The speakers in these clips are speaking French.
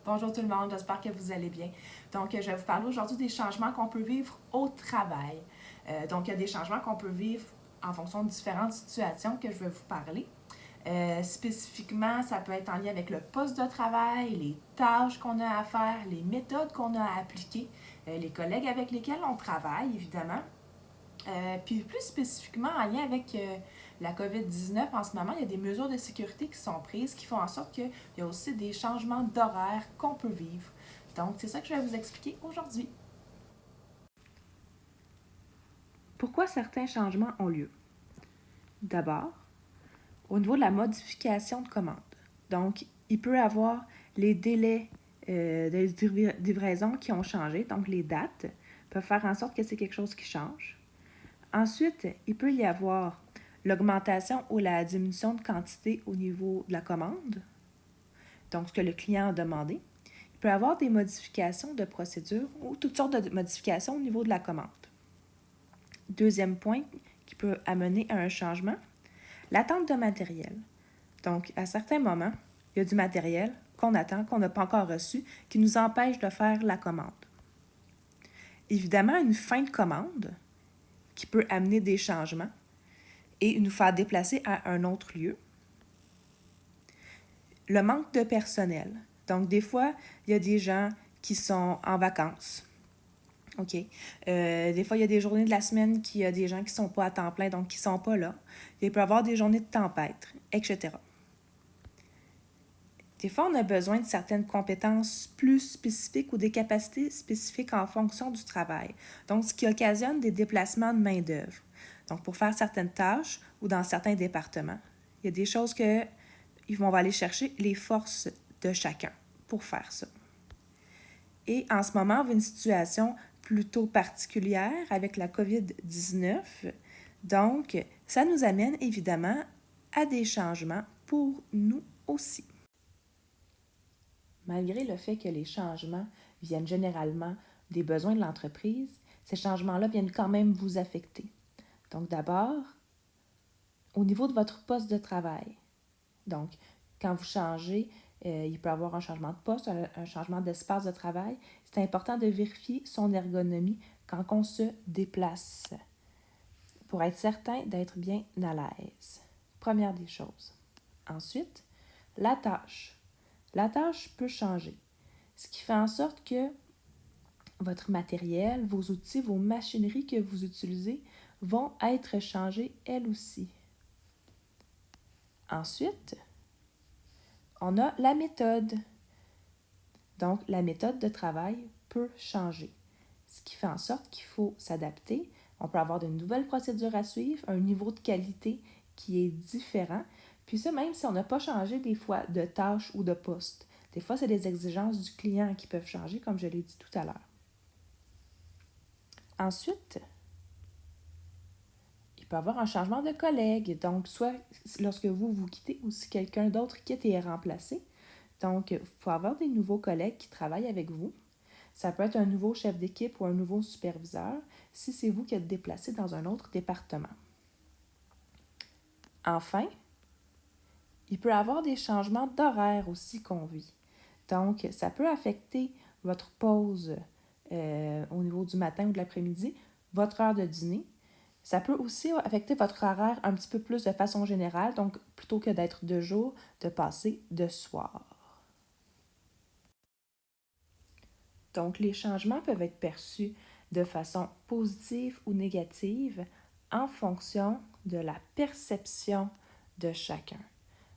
Bonjour tout le monde, j'espère que vous allez bien. Donc, je vais vous parler aujourd'hui des changements qu'on peut vivre au travail. Donc, il y a des changements qu'on peut vivre en fonction de différentes situations que je vais vous parler. Spécifiquement, ça peut être en lien avec le poste de travail, les tâches qu'on a à faire, les méthodes qu'on a à appliquer, les collègues avec lesquels on travaille, évidemment. Puis plus spécifiquement en lien avec la COVID-19, en ce moment, il y a des mesures de sécurité qui sont prises qui font en sorte qu'il y a aussi des changements d'horaire qu'on peut vivre. Donc, c'est ça que je vais vous expliquer aujourd'hui. Pourquoi certains changements ont lieu? D'abord, au niveau de la modification de commande. Donc, il peut y avoir les délais de livraison qui ont changé, donc les dates peuvent faire en sorte que c'est quelque chose qui change. Ensuite, il peut y avoir l'augmentation ou la diminution de quantité au niveau de la commande, donc ce que le client a demandé. Il peut y avoir des modifications de procédure ou toutes sortes de modifications au niveau de la commande. Deuxième point qui peut amener à un changement, l'attente de matériel. Donc, à certains moments, il y a du matériel qu'on attend, qu'on n'a pas encore reçu, qui nous empêche de faire la commande. Évidemment, une fin de commande qui peut amener des changements et nous faire déplacer à un autre lieu. Le manque de personnel. Donc, des fois, il y a des gens qui sont en vacances. OK. Des fois, il y a des journées de la semaine qu'il y a des gens qui ne sont pas à temps plein, donc qui ne sont pas là. Il peut y avoir des journées de tempête, etc. Des fois, on a besoin de certaines compétences plus spécifiques ou des capacités spécifiques en fonction du travail. Donc, ce qui occasionne des déplacements de main-d'œuvre. Donc, pour faire certaines tâches ou dans certains départements. Il y a des choses que on va aller chercher les forces de chacun pour faire ça. Et en ce moment, on a une situation plutôt particulière avec la COVID-19. Donc, ça nous amène évidemment à des changements pour nous aussi. Malgré le fait que les changements viennent généralement des besoins de l'entreprise, ces changements-là viennent quand même vous affecter. Donc d'abord, au niveau de votre poste de travail. Donc, quand vous changez, il peut y avoir un changement de poste, un changement d'espace de travail. C'est important de vérifier son ergonomie quand on se déplace pour être certain d'être bien à l'aise. Première des choses. Ensuite, la tâche. La tâche peut changer, ce qui fait en sorte que votre matériel, vos outils, vos machineries que vous utilisez vont être changées elles aussi. Ensuite, on a la méthode. Donc, la méthode de travail peut changer, ce qui fait en sorte qu'il faut s'adapter. On peut avoir de nouvelles procédures à suivre, un niveau de qualité qui est différent. Puis ça, même si on n'a pas changé des fois de tâche ou de poste. Des fois, c'est les exigences du client qui peuvent changer, comme je l'ai dit tout à l'heure. Ensuite, il peut y avoir un changement de collègue. Donc, soit lorsque vous quittez ou si quelqu'un d'autre quitte et est remplacé. Donc, il faut avoir des nouveaux collègues qui travaillent avec vous. Ça peut être un nouveau chef d'équipe ou un nouveau superviseur si c'est vous qui êtes déplacé dans un autre département. Enfin, il peut y avoir des changements d'horaire aussi qu'on vit. Donc, ça peut affecter votre pause au niveau du matin ou de l'après-midi, votre heure de dîner. Ça peut aussi affecter votre horaire un petit peu plus de façon générale, donc plutôt que d'être de jour, de passer de soir. Donc, les changements peuvent être perçus de façon positive ou négative en fonction de la perception de chacun.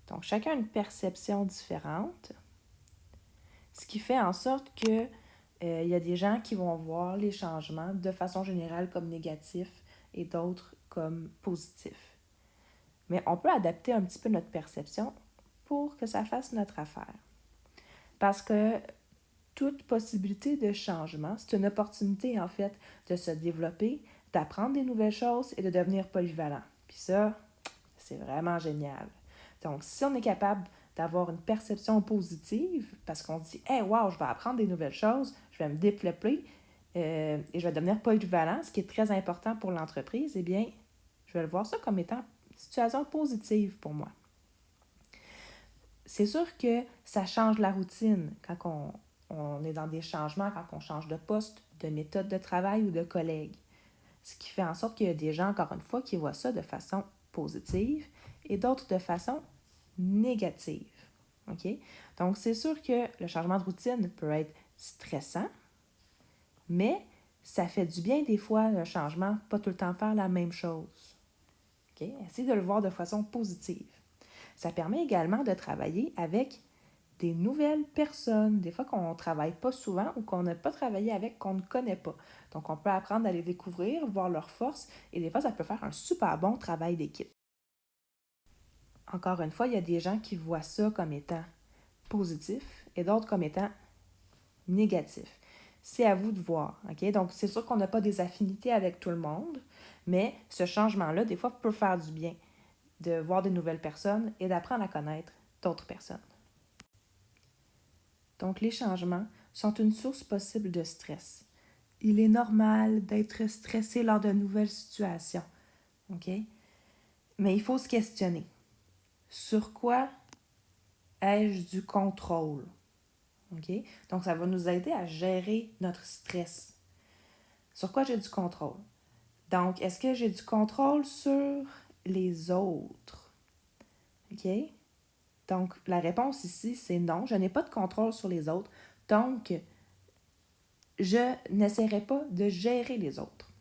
Donc, chacun a une perception différente, ce qui fait en sorte que il y a des gens qui vont voir les changements de façon générale comme négatifs et d'autres comme positifs. Mais on peut adapter un petit peu notre perception pour que ça fasse notre affaire. Parce que toute possibilité de changement, c'est une opportunité en fait de se développer, d'apprendre des nouvelles choses et de devenir polyvalent. Puis ça, c'est vraiment génial. Donc, si on est capable d'avoir une perception positive, parce qu'on se dit « Hey, wow, je vais apprendre des nouvelles choses, je vais me développer et je vais devenir polyvalent », ce qui est très important pour l'entreprise, eh bien, je vais le voir ça comme étant une situation positive pour moi. c'est sûr que ça change la routine quand on est dans des changements, quand on change de poste, de méthode de travail ou de collègue. Ce qui fait en sorte qu'il y a des gens, encore une fois, qui voient ça de façon positive et d'autres de façon négative. OK? Donc, c'est sûr que le changement de routine peut être stressant, mais ça fait du bien des fois, le changement, pas tout le temps faire la même chose. OK? Essayez de le voir de façon positive. Ça permet également de travailler avec des nouvelles personnes, des fois qu'on ne travaille pas souvent ou qu'on n'a pas travaillé avec, qu'on ne connaît pas. Donc, on peut apprendre à les découvrir, voir leurs forces, et des fois, ça peut faire un super bon travail d'équipe. Encore une fois, il y a des gens qui voient ça comme étant positif et d'autres comme étant négatif. C'est à vous de voir, OK? Donc, c'est sûr qu'on n'a pas des affinités avec tout le monde, mais ce changement-là, des fois, peut faire du bien de voir de nouvelles personnes et d'apprendre à connaître d'autres personnes. Donc, les changements sont une source possible de stress. Il est normal d'être stressé lors de nouvelles situations, OK? Mais il faut se questionner. Sur quoi ai-je du contrôle? OK? Donc, ça va nous aider à gérer notre stress. Sur quoi j'ai du contrôle? Donc, est-ce que j'ai du contrôle sur les autres? OK? Donc, la réponse ici, c'est non. Je n'ai pas de contrôle sur les autres. Donc, je n'essaierai pas de gérer les autres.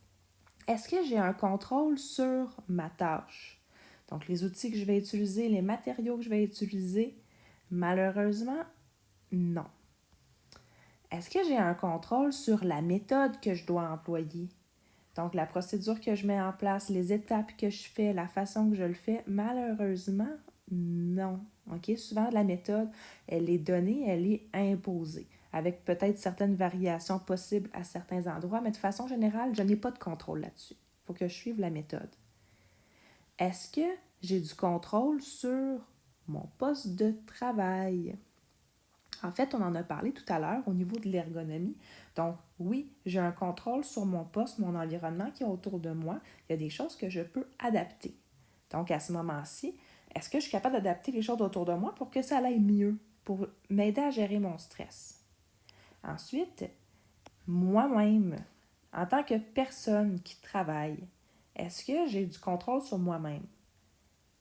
Est-ce que j'ai un contrôle sur ma tâche? Donc, les outils que je vais utiliser, les matériaux que je vais utiliser, malheureusement, non. Est-ce que j'ai un contrôle sur la méthode que je dois employer? Donc, la procédure que je mets en place, les étapes que je fais, la façon que je le fais, malheureusement, non. OK? Souvent, la méthode, elle est donnée, elle est imposée, avec peut-être certaines variations possibles à certains endroits, mais de façon générale, je n'ai pas de contrôle là-dessus. Il faut que je suive la méthode. Est-ce que j'ai du contrôle sur mon poste de travail? En fait, on en a parlé tout à l'heure au niveau de l'ergonomie. Donc, oui, j'ai un contrôle sur mon poste, mon environnement qui est autour de moi. Il y a des choses que je peux adapter. Donc, à ce moment-ci, est-ce que je suis capable d'adapter les choses autour de moi pour que ça aille mieux, pour m'aider à gérer mon stress? Ensuite, moi-même, en tant que personne qui travaille, est-ce que j'ai du contrôle sur moi-même?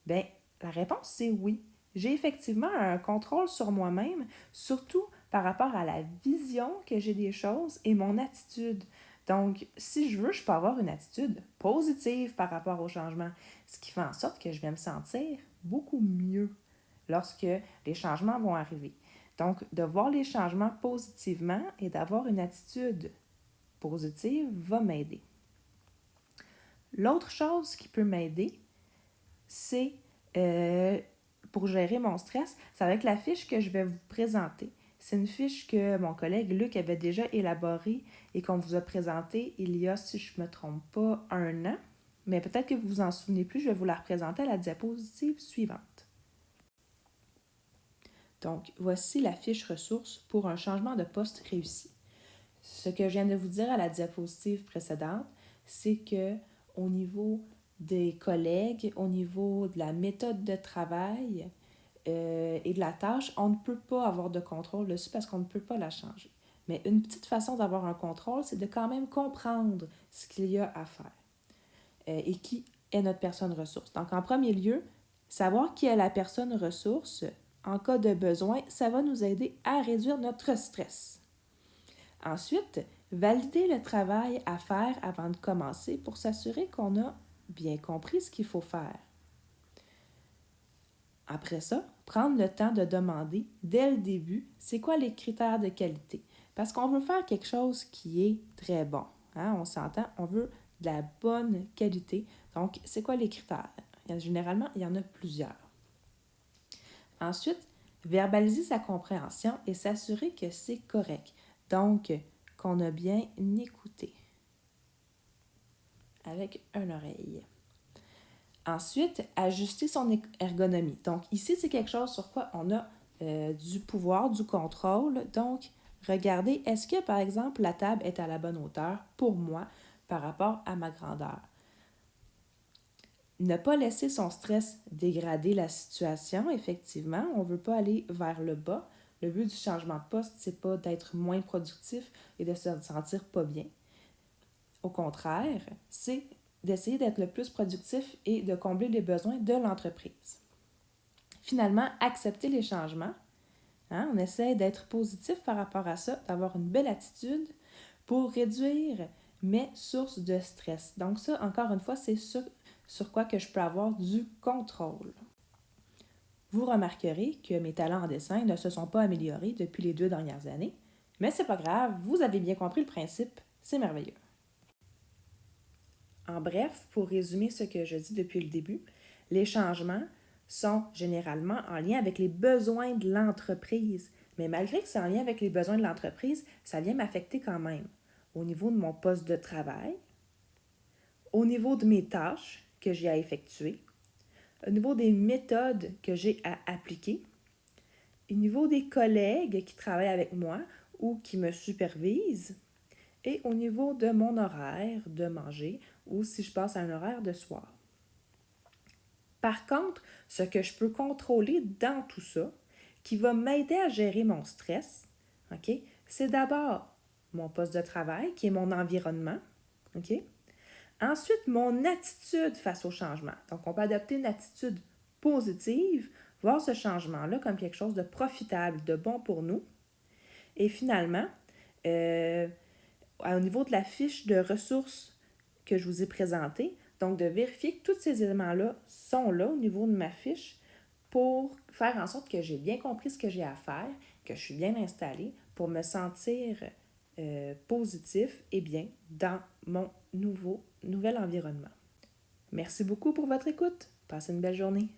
Bien, la réponse, c'est oui. J'ai effectivement un contrôle sur moi-même, surtout par rapport à la vision que j'ai des choses et mon attitude. Donc, si je veux, je peux avoir une attitude positive par rapport au changement, ce qui fait en sorte que je vais me sentir beaucoup mieux lorsque les changements vont arriver. Donc, de voir les changements positivement et d'avoir une attitude positive va m'aider. L'autre chose qui peut m'aider, c'est pour gérer mon stress, c'est avec la fiche que je vais vous présenter. C'est une fiche que mon collègue Luc avait déjà élaborée et qu'on vous a présentée il y a, si je ne me trompe pas, 1 an. Mais peut-être que vous vous en souvenez plus, je vais vous la représenter à la diapositive suivante. Donc, voici la fiche ressources pour un changement de poste réussi. Ce que je viens de vous dire à la diapositive précédente, c'est que au niveau des collègues, au niveau de la méthode de travail et de la tâche, on ne peut pas avoir de contrôle dessus parce qu'on ne peut pas la changer. Mais une petite façon d'avoir un contrôle, c'est de quand même comprendre ce qu'il y a à faire et qui est notre personne ressource. Donc, en premier lieu, savoir qui est la personne ressource, en cas de besoin, ça va nous aider à réduire notre stress. Ensuite, valider le travail à faire avant de commencer pour s'assurer qu'on a bien compris ce qu'il faut faire. Après ça, prendre le temps de demander dès le début c'est quoi les critères de qualité. Parce qu'on veut faire quelque chose qui est très bon. Hein? On s'entend, on veut de la bonne qualité. Donc, c'est quoi les critères? Généralement, il y en a plusieurs. Ensuite, verbaliser sa compréhension et s'assurer que c'est correct. Donc, qu'on a bien écouté avec une oreille. Ensuite, ajuster son ergonomie. Donc, ici, c'est quelque chose sur quoi on a du pouvoir, du contrôle. Donc, regardez, est-ce que, par exemple, la table est à la bonne hauteur pour moi par rapport à ma grandeur? Ne pas laisser son stress dégrader la situation, effectivement. On ne veut pas aller vers le bas. Le but du changement de poste, c'est pas d'être moins productif et de se sentir pas bien. Au contraire, c'est d'essayer d'être le plus productif et de combler les besoins de l'entreprise. Finalement, accepter les changements. Hein, on essaie d'être positif par rapport à ça, d'avoir une belle attitude pour réduire mes sources de stress. Donc ça, encore une fois, c'est sur quoi que je peux avoir du contrôle. Vous remarquerez que mes talents en dessin ne se sont pas améliorés depuis les 2 dernières années, mais c'est pas grave, vous avez bien compris le principe, c'est merveilleux. En bref, pour résumer ce que je dis depuis le début, les changements sont généralement en lien avec les besoins de l'entreprise. Mais malgré que c'est en lien avec les besoins de l'entreprise, ça vient m'affecter quand même au niveau de mon poste de travail, au niveau de mes tâches que j'ai à effectuer, au niveau des méthodes que j'ai à appliquer, au niveau des collègues qui travaillent avec moi ou qui me supervisent, et au niveau de mon horaire de manger ou si je passe à un horaire de soir. Par contre, ce que je peux contrôler dans tout ça, qui va m'aider à gérer mon stress, okay, c'est d'abord mon poste de travail, qui est mon environnement. Okay? Ensuite, mon attitude face au changement. Donc, on peut adopter une attitude positive, voir ce changement-là comme quelque chose de profitable, de bon pour nous. Et finalement, au niveau de la fiche de ressources que je vous ai présentée, donc de vérifier que tous ces éléments-là sont là au niveau de ma fiche pour faire en sorte que j'ai bien compris ce que j'ai à faire, que je suis bien installée pour me sentir positif et bien dans mon nouvel environnement. Merci beaucoup pour votre écoute. Passez une belle journée.